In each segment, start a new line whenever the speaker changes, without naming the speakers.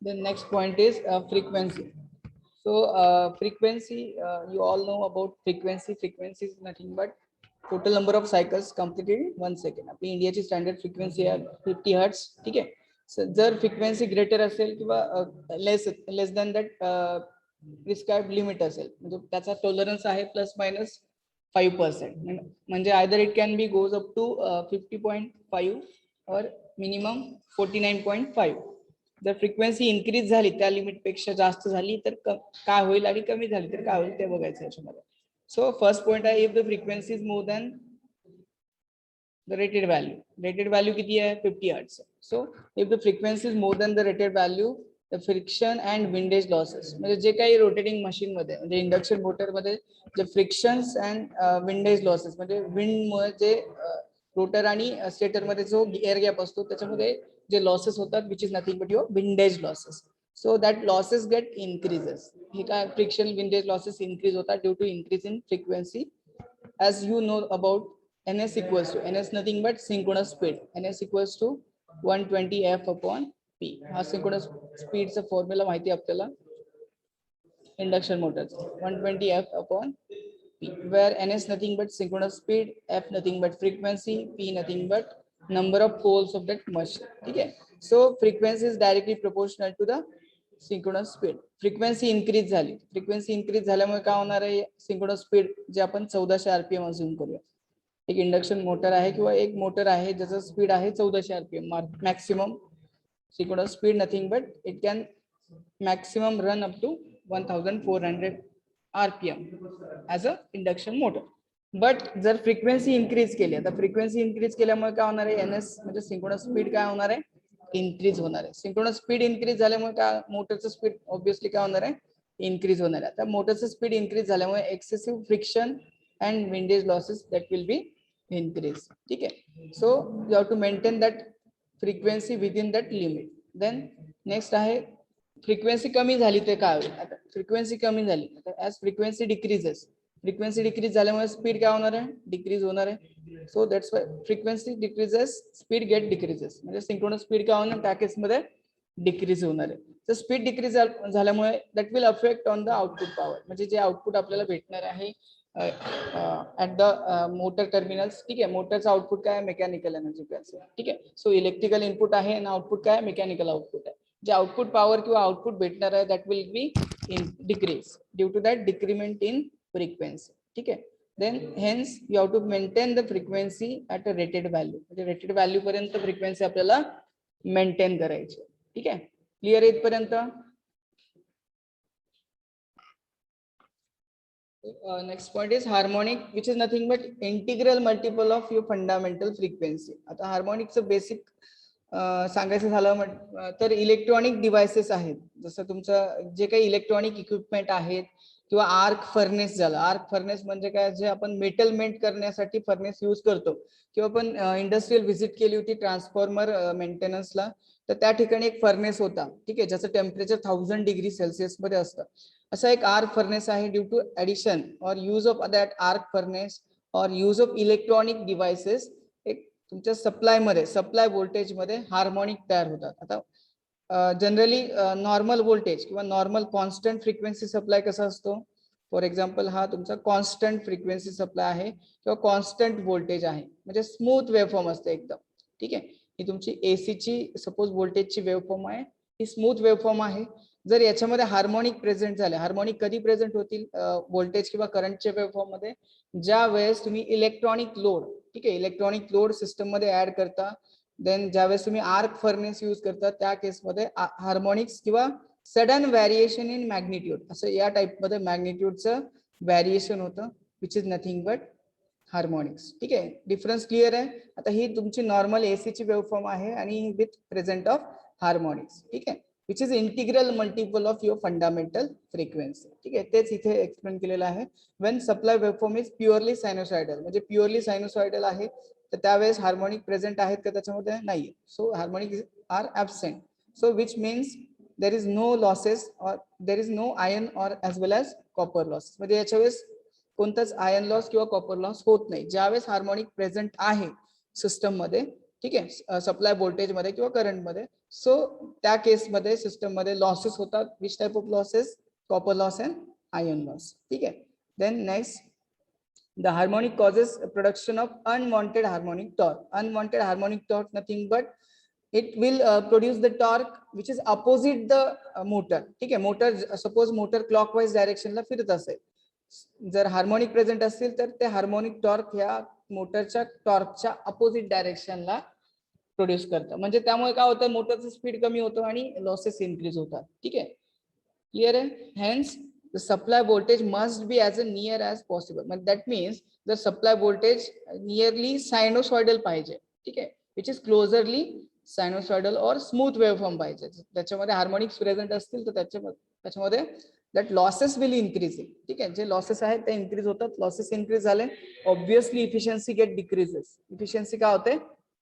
The next point is frequency. So frequency, you all know about frequency. Frequency is nothing but total number of cycles completed in 1 second. आपली इंडियाची standard frequency आहे 50 hertz. ठीक आहे. So जर frequency greater असेल किंवा less than that prescribed limit असेल म्हणजे त्याचा टॉलरन्स आहे +-5%. म्हणजे either it can be goes up to 50.5 और मिनिमम 49.5. जर फ्रिक्वेन्सी इन्क्रीज झाली त्या लिमिट पेक्षा जास्त झाली तर काय होईल आणि कमी झाली तर काय होईल ते बघायचं याच्यामध्ये. सो फर्स्ट पॉइंट आहे if the frequency is more than the rated value. Rated value किती आहे 50 hertz. So if the frequency is more than the rated value the friction and windage losses म्हणजे जे काही रोटेटिंग मशीन मध्ये म्हणजे induction motor मध्ये जे frictions and windage losses म्हणजे विंडमुळे जे रोटर आणि स्टेटर मध्ये जो एअर गॅप असतो त्याच्यामध्ये जे लॉसेस होतात which is nothing but your windage losses. So that losses get increases. हे काय फ्रिक्शन विंडेज लॉसेस इन्क्रीज होतात due to increase in frequency. as you know about ns equals to ns nothing but synchronous speed. ns equals to 120 f upon p. हा synchronous speed चा formula माहिती आपल्याला induction मोटरचा 120 f upon p, where ns nothing but synchronous speed, f nothing but frequency, p nothing but number of poles of that machine. ठीक है. So frequency is directly proportional to the synchronous speed. Frequency increase झाली. Frequency increase झाल्यामुळे काय होणार आहे synchronous speed जे आपण 1400 RPM assume करूया. एक इंडक्शन मोटर आहे किंवा एक मोटर आहे ज्याचं स्पीड आहे 1400 RPM. Maximum synchronous speed nothing but it can maximum run up to 1400 RPM as a induction motor. But जर फ्रिक्वेन्सी इन्क्रीज केली आता फ्रिक्वेन्सी इन्क्रीज केल्यामुळे काय होणार आहे एनएस म्हणजे सिंक्रोनस स्पीड काय होणार आहे इन्क्रीज होणार आहे. सिंक्रोनस स्पीड इन्क्रीज झाल्यामुळे काय मोटरचं स्पीड ऑब्विसली काय होणार आहे इन्क्रीज होणार आहे. आता मोटरचं स्पीड इन्क्रीज झाल्यामुळे excessive friction and windage losses that will be increase. ठीक आहे. So you have to maintain that frequency within that limit. Then next आहे फ्रिक्वेन्सी कमी झाली तर काय होईल. आता फ्रिक्वेन्सी कमी झाली आता as frequency decreases. Frequency decrease झाल्यामुळे स्पीड काय होणार आहे डिक्रीज होणार आहे. So that's why frequency decreases speed get decreases म्हणजे सिंक्रोनस स्पीड काय होणार त्या केसमध्ये डिक्रीज होणार आहे. तर स्पीड डिक्रीज झाल्यामुळे that will affect on the output power म्हणजे जे आउटपुट आपल्याला भेटणार आहे ऍट द मोटर टर्मिनल्स. ठीक आहे. मोटरचा आउटपुट काय मेकॅनिकल एनर्जी प्लस. ठीक आहे. सो इलेक्ट्रिकल इनपुट आहे आणि आउटपुट काय मेकॅनिकल आउटपुट आहे. जे आउटपुट पॉवर किंवा आउटपुट भेटणार आहे that will be in decrease due to that decrement in frequency. ठीक आहे. then hence you have to maintain the frequency at a rated value म्हणजे रेटेड व्हॅल्यू पर्यंत फ्रिक्वेन्सी आपल्याला मेंटेन करायची. ठीक आहे. क्लिअर आहे इथपर्यंत. Next point is harmonic which is nothing but integral multiple of your fundamental frequency. आता हार्मोनिकचं basic सांगायचं झालं तर इलेक्ट्रॉनिक डिव्हायसेस आहेत जसं तुमचं जे काही इलेक्ट्रॉनिक इक्विपमेंट आहेत किंवा आर्क फर्नेस झालं. आर्क फर्नेस म्हणजे काय जे आपण मेटल मेंट करण्यासाठी फर्नेस यूज करतो किंवा आपण इंडस्ट्रियल व्हिजिट केली होती ट्रान्सफॉर्मर मेंटेनन्सला तर त्या ठिकाणी एक फर्नेस होता. ठीक आहे. ज्याचं टेम्परेचर 1000 डिग्री सेल्सिअस मध्ये असतं. असा एक आर्क फर्नेस आहे. ड्यू टू ऍडिशन और use of that arc furnace और यूज ऑफ इलेक्ट्रॉनिक डिव्हायसेस एक तुमच्या सप्लाय व्होल्टेज मध्ये हार्मोनिक तयार होतात. आता जनरली नॉर्मल व्होल्टेज किंवा नॉर्मल कॉन्स्टंट फ्रिक्वेन्सी सप्लाय कसा असतो. फॉर एक्झाम्पल हा तुमचा कॉन्स्टंट फ्रिक्वेन्सी सप्लाय आहे किंवा कॉन्स्टंट व्होल्टेज आहे म्हणजे स्मूथ वेवफॉर्म असते एकदम. ठीक आहे. ही तुमची एसीची सपोज व्होल्टेजची वेवफॉर्म आहे ही स्मूथ वेवफॉर्म आहे. जर याच्यामध्ये हार्मोनिक प्रेझेंट झाले हार्मोनिक कधी प्रेझेंट होतील व्होल्टेज किंवा करंटच्या वेवफॉर्म मध्ये ज्या वेळेस तुम्ही इलेक्ट्रॉनिक लोड ठीक आहे इलेक्ट्रॉनिक लोड सिस्टम मध्ये ऍड करता. देन ज्यावेळेस तुम्ही आर्क फर्नेस यूज करता त्या केसमध्ये हार्मोनिक्स किंवा सडन व्हॅरिएशन इन मॅग्निट्यूड असं या टाइपमध्ये मॅग्निट्यूडचं व्हॅरिएशन होतं which is nothing but harmonics. ठीक आहे. डिफरन्स क्लिअर आहे. आता ही तुमची नॉर्मल एसीची वेवफॉर्म आहे आणि विथ प्रेझेंट ऑफ हार्मोनिक्स. ठीक आहे. Which is integral multiple of your fundamental frequency. ठीक आहे. तेच इथे एक्सप्लेन केलेलं आहे. When supply waveform is purely sinusoidal म्हणजे प्युअरली सायनोसॉइडल आहे तर त्यावेळेस हार्मोनिक प्रेझेंट आहेत का त्याच्यामध्ये नाही. So harmonic are absent. So which means there is no losses or there is no iron or as well as copper loss म्हणजे याच्या वेळेस कोणताच आयर्न लॉस किंवा कॉपर लॉस होत नाही. ज्यावेळेस हार्मोनिक प्रेझेंट आहे सिस्टम मध्ये ठीक आहे, सप्लाय व्होल्टेज मध्ये किंवा करंट मध्ये. सो त्या केसमध्ये सिस्टम मध्ये लॉसेस होतात. Which type of losses? Copper loss and iron loss. ठीक आहे. Then next, the harmonic causes production of unwanted harmonic torque. Unwanted harmonic torque nothing but it will produce the torque which is opposite the motor. ठीक आहे. Motor suppose motor clockwise डायरेक्शनला फिरत असेल, जर harmonic present असतील तर ते harmonic torque ह्या मोटरच्या टॉर्कच्या अपोजिट डायरेक्शनला प्रोड्यूस करतं. म्हणजे त्यामुळे काय होतं, मोटरचं स्पीड कमी होतं आणि लॉसेस इन्क्रीज होतात. ठीक आहे. क्लियर आहे. Hence the supply voltage must be as near as possible. That means the supply voltage nearly sinusoidal पाहिजे. ठीक आहे. which is closerly sinusoidal or smooth waveform पाहिजे. त्याच्यामध्ये हार्मोनिक्स प्रेझेंट असतील तर त्याच्यामध्ये that losses will increase. ठीक आहे. जे लॉसेस आहेत ते इन्क्रीज होतात. लॉसेस इन्क्रीज झाले obviously efficiency get decreases. Efficiency काय होते?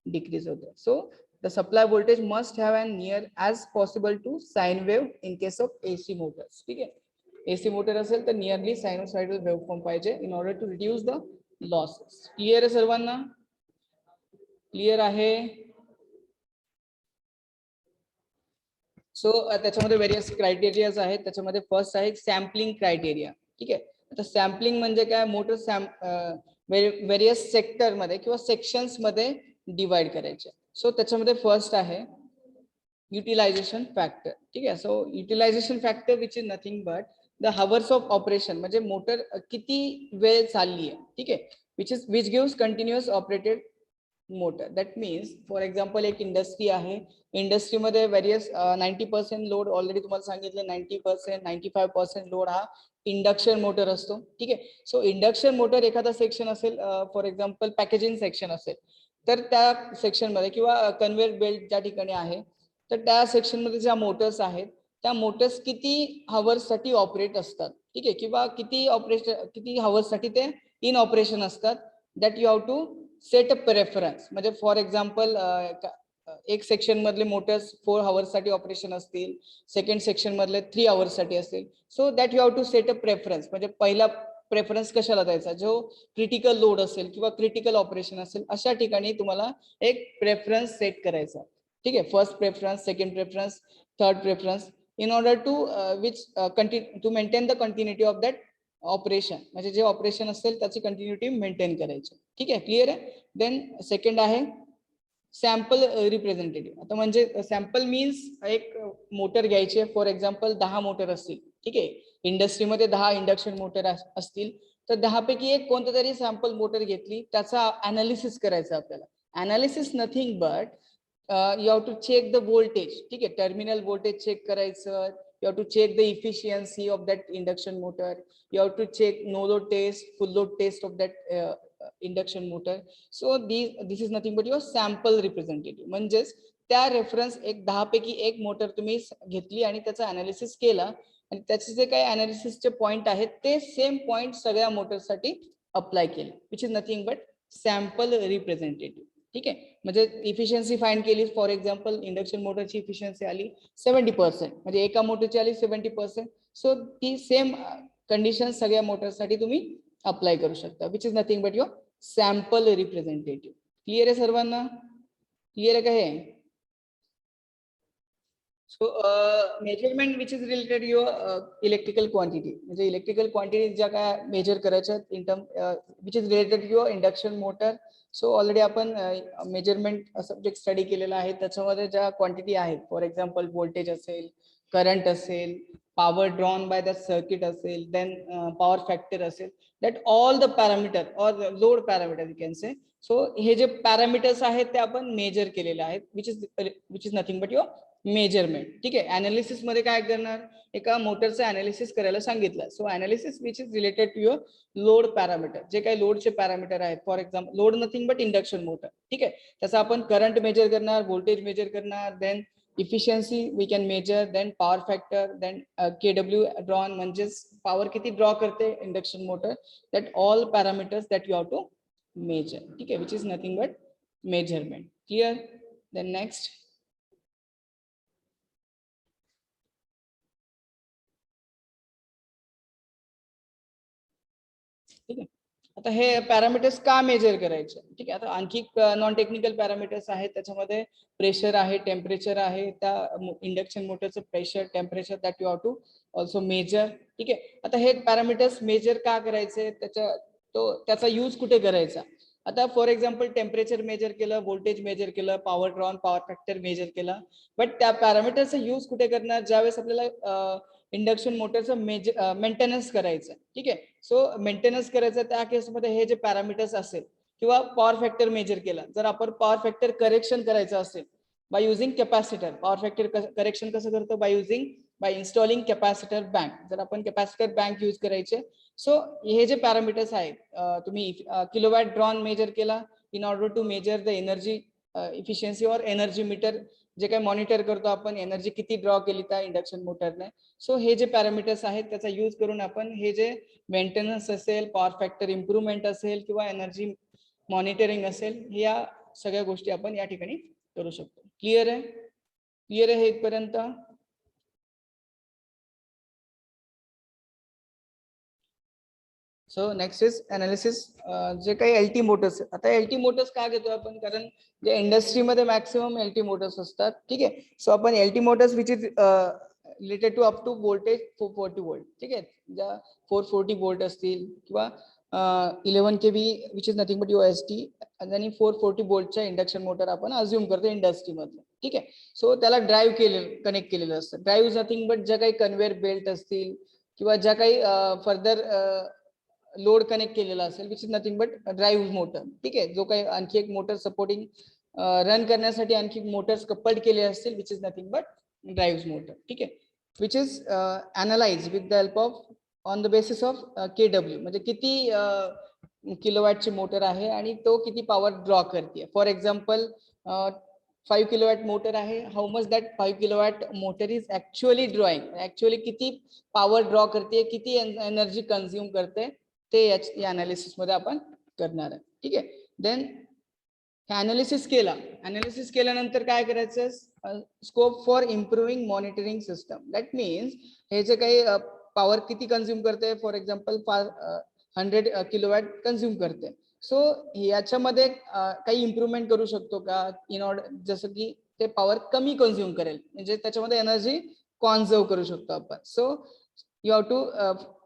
डिक्रीज होते. So the supply voltage must have an near as possible to sine wave in case of AC motors. ठीक आहे. AC मोटर असेल तर नियरली सायनोसाइडल वेवफॉर्म पाहिजे in order to reduce the losses. Clear आहे सर्वांना? Clear आहे. So त्याच्यामध्ये various criterias आहेत. त्याच्यामध्ये फर्स्ट आहे सॅम्पलिंग क्रायटेरिया. ठीक आहे. आता सॅम्पलिंग म्हणजे काय? मोटर व्हेरियस सेक्टर मध्ये किंवा सेक्शन्स मध्ये डिवाइड करायचे. सो त्याच्यामध्ये फर्स्ट आहे युटिलायझेशन फॅक्टर. ठीक आहे. So utilization factor which is nothing but the hours of operation, म्हणजे मोटर किती वेळ चालली आहे. ठीक आहे. Which gives continuous operated motor. That means for example एक इंडस्ट्री आहे. इंडस्ट्रीमध्ये व्हेरियस 90% लोड ऑलरेडी तुम्हाला सांगितलं, 90% 95% लोड हा इंडक्शन मोटर असतो. ठीक आहे. सो इंडक्शन मोटर एखादा सेक्शन असेल, फॉर एक्झाम्पल पॅकेजिंग सेक्शन असेल, तर त्या सेक्शन मध्ये किंवा कन्व्हेयर बेल्ट ज्या ठिकाणी आहे तर त्या सेक्शन मध्ये ज्या मोटर्स आहेत त्या मोटर्स किती हवर्स साठी ऑपरेट असतात. ठीक आहे. किंवा किती हवर्स साठी ते इन ऑपरेशन असतात. That you have to set a preference. म्हणजे फॉर एक्झाम्पल एक सेक्शन मधले मोटर्स 4 hours साठी ऑपरेशन असतील, सेकंड सेक्शन मधले 3 hours साठी असतील. So that you have to set a preference. म्हणजे पहिला प्रेफरन्स कशाला द्यायचा? जो क्रिटिकल लोड असेल किंवा क्रिटिकल ऑपरेशन असेल अशा ठिकाणी तुम्हाला एक प्रेफरन्स सेट करायचा. ठीक आहे. First preference, second preference, third preference in order to continue to maintain the continuity of that operation. म्हणजे जे ऑपरेशन असेल त्याची कंटिन्युटी मेंटेन करायची. ठीक आहे. क्लियर आहे. देन सेकंड आहे सॅम्पल रिप्रेझेंटेटिव्ह. आता म्हणजे सॅम्पल मीन्स एक मोटर घ्यायची आहे. फॉर एक्झाम्पल 10 मोटर असतील. ठीक आहे. इंडस्ट्रीमध्ये 10 इंडक्शन मोटर असतील तर 10 पैकी एक कोणतं तरी सॅम्पल मोटर घेतली, त्याचा अनालिसिस करायचं आपल्याला. Analysis nothing but you have to check the voltage. ठीक आहे. टर्मिनल व्होल्टेज चेक करायचं. you have to check the efficiency of that induction motor. you have to check no load test, full load test of that induction motor. so this is nothing but your sample representative. म्हणजेच त्या reference एक 10 पैकी एक motor तुम्ही घेतली आणि त्याचा analysis केला आणि त्याचे जे काही अनालिसिसचे पॉइंट आहेत ते सेम पॉइंट सगळ्या मोटरसाठी अप्लाय केले. Which is nothing but sample representative. ठीक आहे. म्हणजे इफिशियन्सी फाइंड केली. फॉर एक्झाम्पल इंडक्शन मोटरची इफिशियन्सी आली 70%, म्हणजे एका मोटरची आली 70%. सो ती सेम कंडिशन सगळ्या मोटरसाठी तुम्ही अप्लाय करू शकता. Which is nothing but your sample representative. Clear आहे सर्वांना? क्लियर आहे का हे? So measurement which is related your electrical quantity. म्हणजे इलेक्ट्रिकल क्वांटिटी ज्या काय मेजर करायच्या in term which is related your induction motor. So already आपण मेजरमेंट सब्जेक्ट स्टडी केलेला आहे. त्याच्यामध्ये ज्या क्वांटिटी आहेत, फॉर एक्झाम्पल व्होल्टेज असेल, करंट असेल, power drawn by the circuit असेल, देन पॉवर फॅक्टर असेल, that all the parameter or load parameter you can say. So हे जे पॅरामीटर्स आहेत ते आपण मेजर केलेले आहेत. Which is nothing but your measurement. ठीक आहे. अनालिसिस मध्ये काय करणार? एका मोटरचं अनालिसिस करायला सांगितलं. So analysis which is related to your load parameter. जे काही लोडचे पॅरामीटर आहेत, for example load nothing but induction motor. ठीक आहे. त्याचा आपण करंट मेजर करणार, व्होल्टेज मेजर करणार, then efficiency we can measure, then power factor, then KW drawn म्हणजेच पॉवर किती ड्रॉ करते induction motor. That all parameters that you have to measure. ठीक आहे. Which is nothing but measurement. Clear? Then next, ठीक आहे. आता हे parameters का मेजर करायचे, ठीक आहे. आता आणखी नॉन टेक्निकल पॅरामीटर्स आहेत, त्याच्यामध्ये प्रेशर आहे, टेम्परेचर आहे. त्या इंडक्शन मोटरचं pressure, temperature that you have to also measure, ठीक आहे. आता हे पॅरामीटर्स मेजर का करायचे, त्याचा यूज कुठे करायचा. आता फॉर एक्झाम्पल टेम्परेचर मेजर केलं, व्होल्टेज मेजर केलं, power drawn, power factor measure केलं, बट त्या पॅरामीटरचा यूज कुठे करणार, ज्यावेळेस आपल्याला इंडक्शन मोटरचं मेंटेनन्स करायचं, ठीक आहे. सो मेंटेनन्स करायचं त्या केसमध्ये हे जे पॅरामीटर्स असेल, किंवा पॉवर फॅक्टर मेजर केला, जर आपण पॉवर फॅक्टर करेक्शन करायचं असेल by using capacitor. Power factor correction कसं करतो, बाय इन्स्टॉलिंग कॅपॅसिटर बँक. जर आपण कॅपॅसिटर बँक यूज करायचे, सो हे जे पॅरामीटर्स आहेत, तुम्ही किलोवॅट ड्रॉन मेजर केला in order to measure the energy efficiency or energy meter, जे काही मॉनिटर करतो आपण एनर्जी किती ड्रॉ केली त्या इंडक्शन मोटरने. सो हे जे पॅरामीटर्स आहेत त्याचा यूज करून आपण हे जे मेंटेनन्स असेल, पॉवर फॅक्टर इम्प्रूव्हमेंट असेल, किंवा एनर्जी मॉनिटरिंग असेल, या सगळ्या गोष्टी आपण या ठिकाणी करू शकतो. क्लिअर आहे, क्लिअर आहे इथपर्यंत. So next is analysis. जे काही एलटी मोटर्स, आता एलटी मोटर्स का घेतो आपण, कारण जे इंडस्ट्रीमध्ये मॅक्सिमम एलटी मोटर्स असतात, ठीक आहे. सो आपण LT motors which is related to up to voltage 440 volt, ठीक आहे. ज्या 440 वोल्ट असतील, किंवा 11 kV which is nothing but UST, आणि 440 वोल्टच्या इंडक्शन मोटर आपण अज्युम करतो इंडस्ट्रीमध्ये, ठीक आहे. सो त्याला ड्राईव्ह कनेक्ट केलेलं असतं. ड्राईव्ह इज नथिंग बट ज्या काही कन्व्हेअर बेल्ट असतील, किंवा ज्या काही फर्दर लोड कनेक्ट केलेला असेल, which is nothing but drive motor, ठीक आहे. जो काही आणखी एक मोटर सपोर्टिंग रन करण्यासाठी आणखी मोटर्स कपल्ड केले असतील, which is nothing but drive motor, ठीक आहे. Which is analyse with the help of on the basis of KW, म्हणजे किती किलोवॅटची मोटर आहे आणि तो किती पॉवर ड्रॉ करते. फॉर एक्झाम्पल 5 किलोवॅट मोटर आहे, how much that 5 kilowatt motor is actually drawing, actually किती पॉवर ड्रॉ करते, किती एनर्जी कंझ्युम करते, ते या अनालिसिस मध्ये आपण करणार आहे, ठीक आहे. देन अनालिसिस केल्यानंतर काय करायचं, scope for improving monitoring system. That means हे जे काही पॉवर किती कंझ्युम करते, फॉर एक्झाम्पल 100 किलोवॅट कंझ्युम करते. सो याच्यामध्ये काही इम्प्रूव्हमेंट करू शकतो का, इन ऑर्डर, जसं की ते पॉवर कमी कंझ्युम करेल, म्हणजे त्याच्यामध्ये एनर्जी कॉन्झर्व करू शकतो आपण. So you have to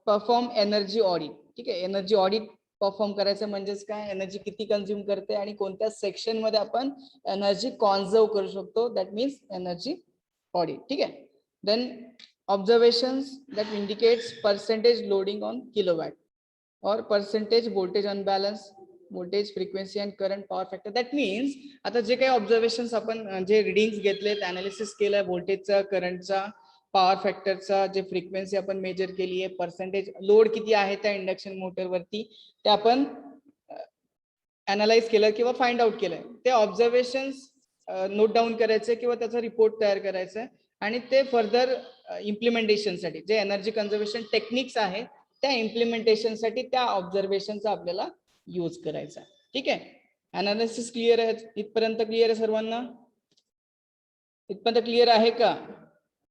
perform energy audit, ठीक आहे. एनर्जी ऑडिट परफॉर्म करायचं म्हणजेच काय, एनर्जी किती कंझ्युम करते आणि कोणत्या सेक्शन मध्ये आपण एनर्जी कॉन्झर्व करू शकतो, दॅट मीन्स एनर्जी ऑडिट, ठीक आहे. Then observations that indicates percentage loading on kilowatt और percentage voltage unbalance, voltage frequency and current power factor. That means आता जे काही ऑब्झर्वेशन्स आपण जे रिडिंग्स घेतलेत, अनालिसिस केलं व्होल्टेजचा, करंटचा, पॉवर फॅक्टरचा, जे फ्रिक्वेन्सी आपण मेजर केली आहे, पर्सेंटेज लोड किती आहे त्या इंडक्शन मोटरवरती, ते आपण अनालाइज केलं किंवा फाइंड आउट केलंय. ते ऑब्झर्वेशन्स नोट डाऊन करायचे किंवा त्याचा रिपोर्ट तयार करायचा, आणि ते फर्दर इम्प्लिमेंटेशनसाठी जे एनर्जी कन्झर्वेशन टेक्निक्स आहेत त्या इम्प्लिमेंटेशनसाठी त्या ऑब्झर्वेशनचा आपल्याला यूज करायचा, ठीक आहे. अनालिसिस क्लिअर आहे इथपर्यंत, क्लिअर आहे सर्वांना, इथपर्यंत क्लिअर आहे का.